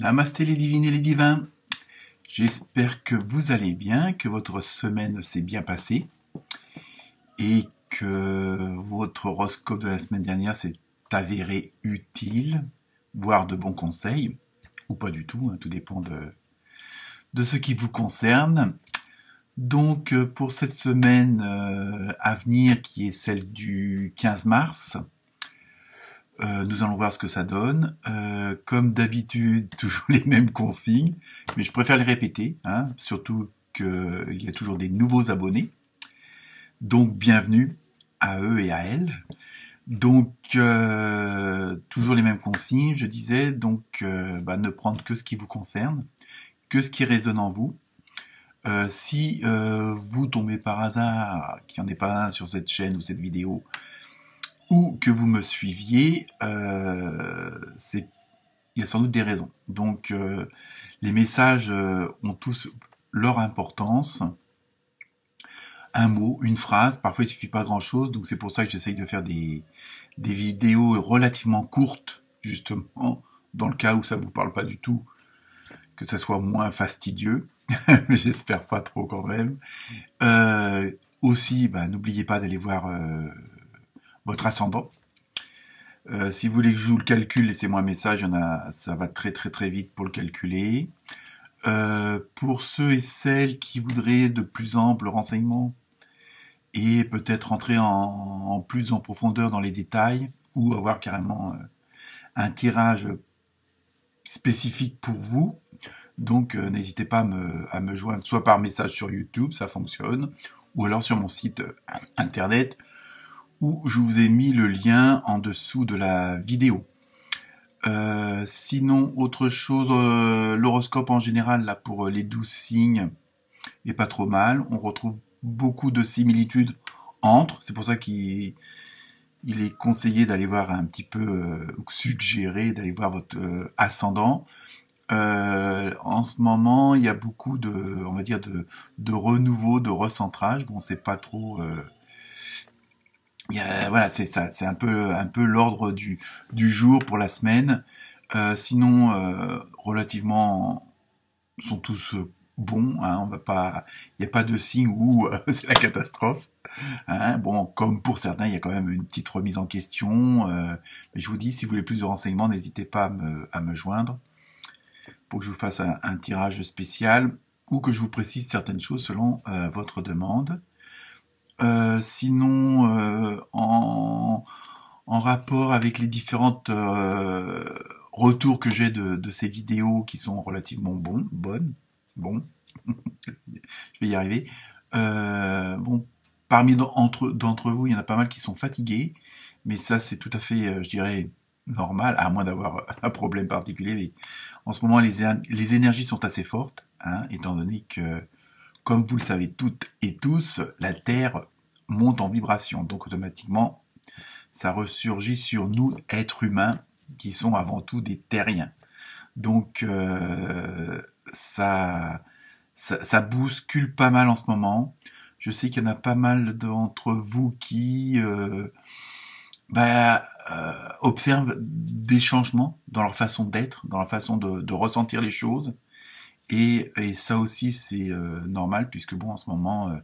Namasté les divines et les divins. J'espère que vous allez bien, que votre semaine s'est bien passée et que votre horoscope de la semaine dernière s'est avéré utile, voire de bons conseils, ou pas du tout, hein, tout dépend de ce qui vous concerne. Donc pour cette semaine à venir, qui est celle du 15 mars, nous allons voir ce que ça donne. Comme d'habitude, toujours les mêmes consignes, mais je préfère les répéter, hein, surtout qu'il y a toujours des nouveaux abonnés. Donc bienvenue à eux et à elles. Donc toujours les mêmes consignes, je disais, donc ne prendre que ce qui vous concerne, que ce qui résonne en vous. Si vous tombez par hasard, qu'il n'y en ait pas un sur cette chaîne ou cette vidéo, ou que vous me suiviez, il y a sans doute des raisons. Donc les messages ont tous leur importance. Un mot, une phrase, parfois il suffit pas grand-chose, donc c'est pour ça que j'essaye de faire des vidéos relativement courtes, justement, dans le cas où ça vous parle pas du tout, que ça soit moins fastidieux, mais j'espère pas trop quand même. Aussi, n'oubliez pas d'aller voir votre ascendant. Si vous voulez que je joue le calcul, laissez-moi un message, ça va très très très vite pour le calculer. Pour ceux et celles qui voudraient de plus amples renseignements et peut-être rentrer en plus en profondeur dans les détails ou avoir carrément un tirage spécifique pour vous, donc n'hésitez pas à me joindre soit par message sur YouTube, ça fonctionne, ou alors sur mon site internet où je vous ai mis le lien en dessous de la vidéo. Sinon, autre chose, l'horoscope en général, là, pour les 12 signes, est pas trop mal. On retrouve beaucoup de similitudes entre. C'est pour ça qu'il est conseillé d'aller voir un petit peu, suggéré d'aller voir votre ascendant. En ce moment, il y a beaucoup on va dire, de renouveau, de recentrage. Bon, c'est pas trop... voilà, c'est ça, c'est un peu l'ordre du jour pour la semaine. Sinon, relativement, sont tous bons. Hein, on va pas, il n'y a pas de signe où c'est la catastrophe. Hein, bon, comme pour certains, il y a quand même une petite remise en question. Mais je vous dis, si vous voulez plus de renseignements, n'hésitez pas à me joindre pour que je vous fasse un tirage spécial ou que je vous précise certaines choses selon votre demande. Sinon, en rapport avec les différentes retours que j'ai de ces vidéos qui sont relativement bonnes, je vais y arriver. Parmi d'entre vous, il y en a pas mal qui sont fatigués, mais ça c'est tout à fait, je dirais, normal, à moins d'avoir un problème particulier. Mais en ce moment, les énergies sont assez fortes, hein, étant donné que, comme vous le savez toutes et tous, la Terre monte en vibration. Donc automatiquement, ça ressurgit sur nous, êtres humains, qui sont avant tout des terriens. Donc ça bouscule pas mal en ce moment. Je sais qu'il y en a pas mal d'entre vous qui observent des changements dans leur façon d'être, dans leur façon de ressentir les choses. Et ça aussi, c'est normal, puisque bon, en ce moment,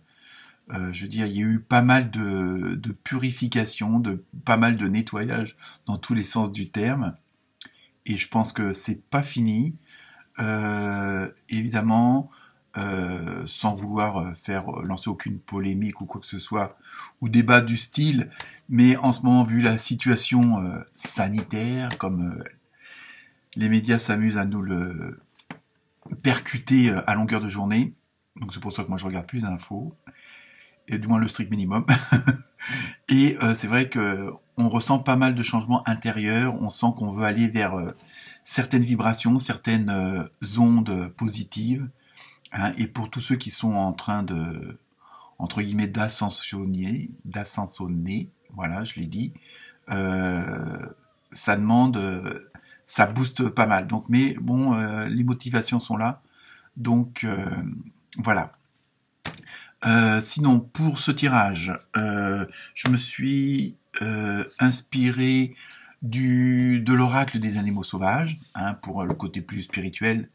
je veux dire, il y a eu pas mal de purification, pas mal de nettoyage dans tous les sens du terme. Et je pense que c'est pas fini. Évidemment, sans vouloir lancer aucune polémique ou quoi que ce soit, ou débat du style, mais en ce moment, vu la situation sanitaire, comme les médias s'amusent à nous le percuter à longueur de journée, donc c'est pour ça que moi je regarde plus d'infos, et du moins le strict minimum. Et c'est vrai que on ressent pas mal de changements intérieurs, on sent qu'on veut aller vers certaines vibrations, certaines ondes positives, hein, et pour tous ceux qui sont en train de, entre guillemets, d'ascensionner, voilà, je l'ai dit, ça demande, ça booste pas mal. Donc, mais bon, les motivations sont là, donc voilà. Sinon, pour ce tirage, je me suis inspiré de l'oracle des animaux sauvages, hein, pour le côté plus spirituel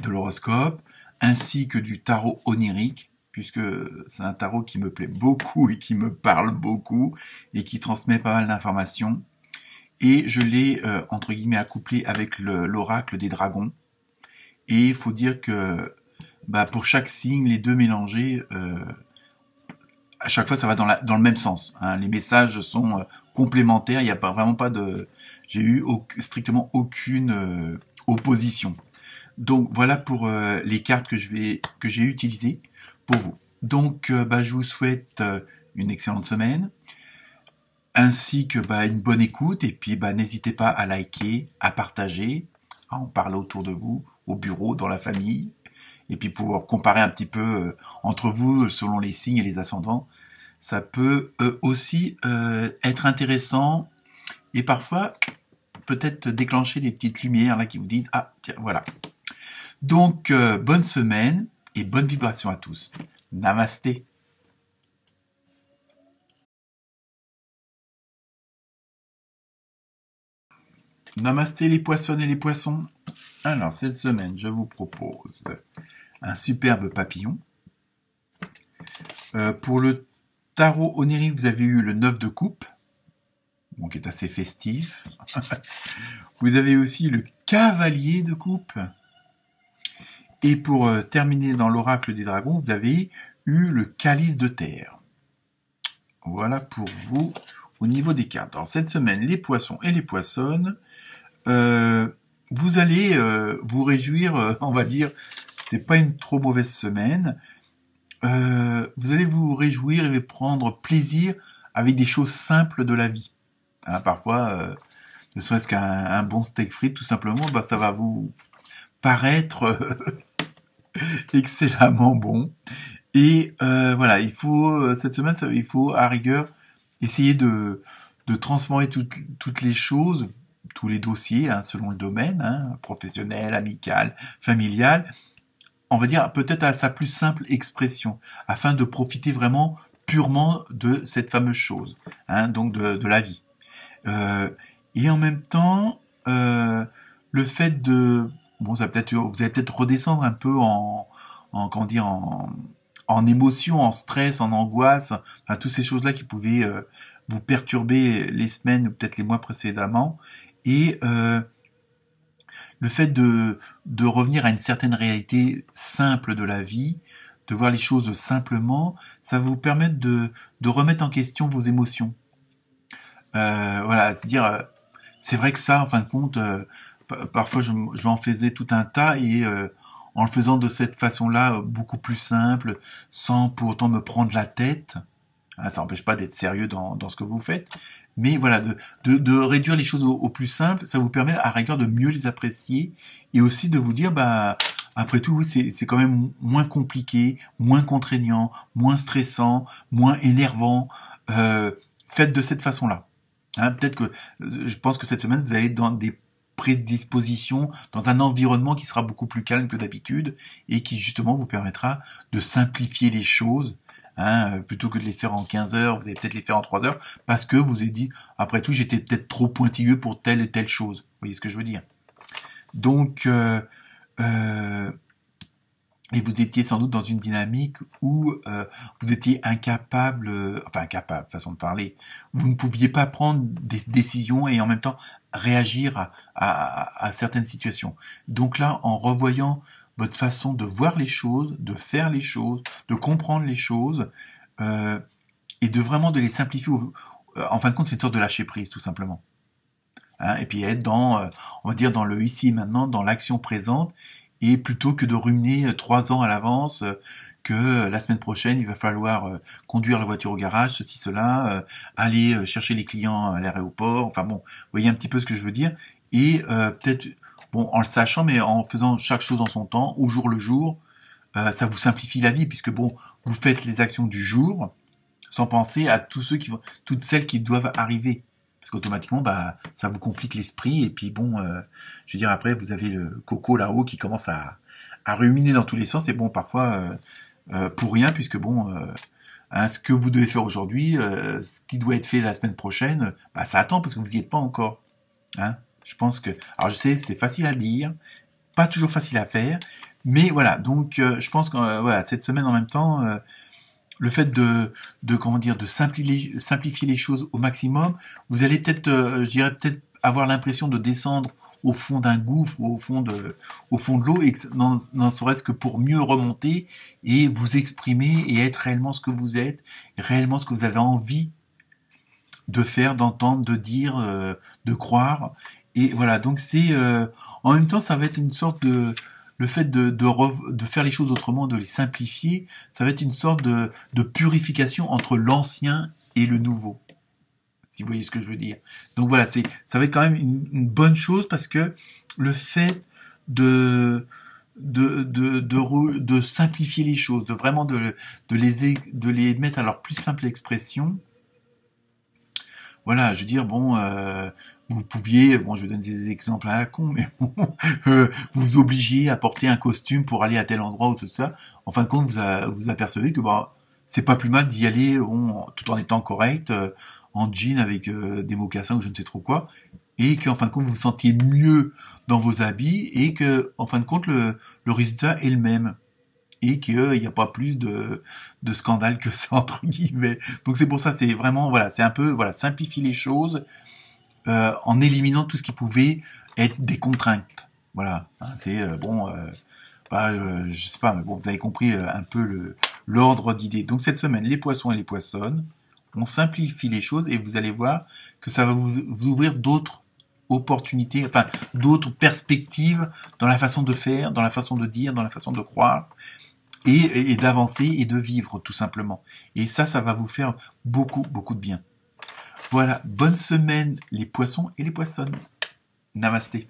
de l'horoscope, ainsi que du tarot onirique, puisque c'est un tarot qui me plaît beaucoup et qui me parle beaucoup et qui transmet pas mal d'informations. Et je l'ai, entre guillemets, accouplé avec l'oracle des dragons. Et il faut dire que pour chaque signe, les deux mélangés, à chaque fois ça va dans le même sens. Hein. Les messages sont complémentaires, il n'y a vraiment pas de... J'ai eu strictement aucune opposition. Donc voilà pour les cartes que j'ai utilisées pour vous. Donc je vous souhaite une excellente semaine, ainsi que une bonne écoute, et puis n'hésitez pas à liker, à partager, à en parler autour de vous, au bureau, dans la famille, et puis pouvoir comparer un petit peu entre vous selon les signes et les ascendants. Ça peut aussi être intéressant et parfois peut-être déclencher des petites lumières là qui vous disent « Ah, tiens, voilà ». Donc, bonne semaine et bonne vibration à tous. Namasté. Namasté les poissonnes et les poissons. Alors, cette semaine, je vous propose un superbe papillon. Pour le tarot onirique, vous avez eu le 9 de coupe, qui est assez festif. Vous avez aussi le cavalier de coupe. Et pour terminer dans l'oracle des dragons, vous avez eu le calice de terre. Voilà pour vous au niveau des cartes. Alors cette semaine, les poissons et les poissonnes, vous allez vous réjouir, on va dire, c'est pas une trop mauvaise semaine. Vous allez vous réjouir et prendre plaisir avec des choses simples de la vie. Hein, parfois, ne serait-ce qu'un bon steak frites, tout simplement, ça va vous paraître excellemment bon. Et voilà, il faut cette semaine, il faut à rigueur essayer de transformer toutes les choses, tous les dossiers, hein, selon le domaine, hein, professionnel, amical, familial, on va dire peut-être à sa plus simple expression, afin de profiter vraiment purement de cette fameuse chose, hein, donc de la vie. Et en même temps, le fait de... Bon, vous allez peut-être redescendre un peu comment dire, en émotion, en stress, en angoisse, enfin, toutes ces choses-là qui pouvaient vous perturber les semaines ou peut-être les mois précédemment. Et le fait de revenir à une certaine réalité simple de la vie, de voir les choses simplement, ça va vous permettre de remettre en question vos émotions. Voilà, c'est-à-dire, c'est vrai que ça, en fin de compte, parfois je en faisais tout un tas et en le faisant de cette façon-là, beaucoup plus simple, sans pour autant me prendre la tête, hein, ça n'empêche pas d'être sérieux dans ce que vous faites, mais voilà, de réduire les choses au plus simple, ça vous permet à rigueur de mieux les apprécier et aussi de vous dire, après tout, c'est quand même moins compliqué, moins contraignant, moins stressant, moins énervant. Faites de cette façon-là. Hein, peut-être que je pense que cette semaine vous allez être dans des prédispositions, dans un environnement qui sera beaucoup plus calme que d'habitude et qui justement vous permettra de simplifier les choses. Hein, plutôt que de les faire en 15 heures, vous allez peut-être les faire en 3 heures parce que vous avez dit, après tout, j'étais peut-être trop pointilleux pour telle et telle chose. Vous voyez ce que je veux dire? Donc, et vous étiez sans doute dans une dynamique où vous étiez incapable, façon de parler, vous ne pouviez pas prendre des décisions et en même temps réagir à certaines situations. Donc là, en revoyant votre façon de voir les choses, de faire les choses, de comprendre les choses, et de vraiment de les simplifier, en fin de compte, c'est une sorte de lâcher prise, tout simplement. Hein, et puis être dans, on va dire, dans le ici et maintenant, dans l'action présente, et plutôt que de ruminer 3 ans à l'avance que la semaine prochaine, il va falloir conduire la voiture au garage, ceci, cela, aller chercher les clients à l'aéroport, enfin bon, vous voyez un petit peu ce que je veux dire, et peut-être, bon, en le sachant, mais en faisant chaque chose en son temps, au jour le jour, ça vous simplifie la vie, puisque bon, vous faites les actions du jour, sans penser à toutes celles qui doivent arriver. Parce qu'automatiquement, ça vous complique l'esprit. Et puis bon, je veux dire, après, vous avez le coco là-haut qui commence à ruminer dans tous les sens. Et bon, parfois, pour rien, puisque bon, ce que vous devez faire aujourd'hui, ce qui doit être fait la semaine prochaine, ça attend parce que vous n'y êtes pas encore. Hein. Je pense que... Alors je sais, c'est facile à dire, pas toujours facile à faire, mais voilà, donc je pense que voilà, cette semaine en même temps, le fait de comment dire, de simplifier les choses au maximum, vous allez peut-être, je dirais peut-être avoir l'impression de descendre au fond d'un gouffre ou au fond de l'eau, et n'en serait-ce que pour mieux remonter et vous exprimer et être réellement ce que vous êtes, réellement ce que vous avez envie de faire, d'entendre, de dire, de croire. Et voilà, donc c'est en même temps, ça va être une sorte de le fait de faire les choses autrement, de les simplifier, ça va être une sorte de purification entre l'ancien et le nouveau. Si vous voyez ce que je veux dire. Donc voilà, ça va être quand même une bonne chose parce que le fait de simplifier les choses, de vraiment de les mettre à leur plus simple expression. Voilà, je veux dire, bon, vous pouviez, bon, je vais donner des exemples à la con, mais bon, vous obligiez à porter un costume pour aller à tel endroit ou tout ça. En fin de compte, vous apercevez que bah, c'est pas plus mal d'y aller bon, tout en étant correct, en jean avec des mocassins ou je ne sais trop quoi, et qu'en fin de compte, vous vous sentiez mieux dans vos habits et que, en fin de compte, le résultat est le même et qu'il n'y a pas plus de scandale que ça entre guillemets. Donc c'est pour ça, c'est vraiment voilà, c'est un peu voilà, simplifier les choses en éliminant tout ce qui pouvait être des contraintes. Voilà, hein, c'est bon, bah, je sais pas, mais bon, vous avez compris un peu l'ordre d'idées. Donc cette semaine, les poissons et les poissonnes, on simplifie les choses et vous allez voir que ça va vous ouvrir d'autres opportunités, enfin d'autres perspectives dans la façon de faire, dans la façon de dire, dans la façon de croire et d'avancer et de vivre tout simplement. Et ça va vous faire beaucoup, beaucoup de bien. Voilà, bonne semaine les poissons et les poissonnes. Namasté.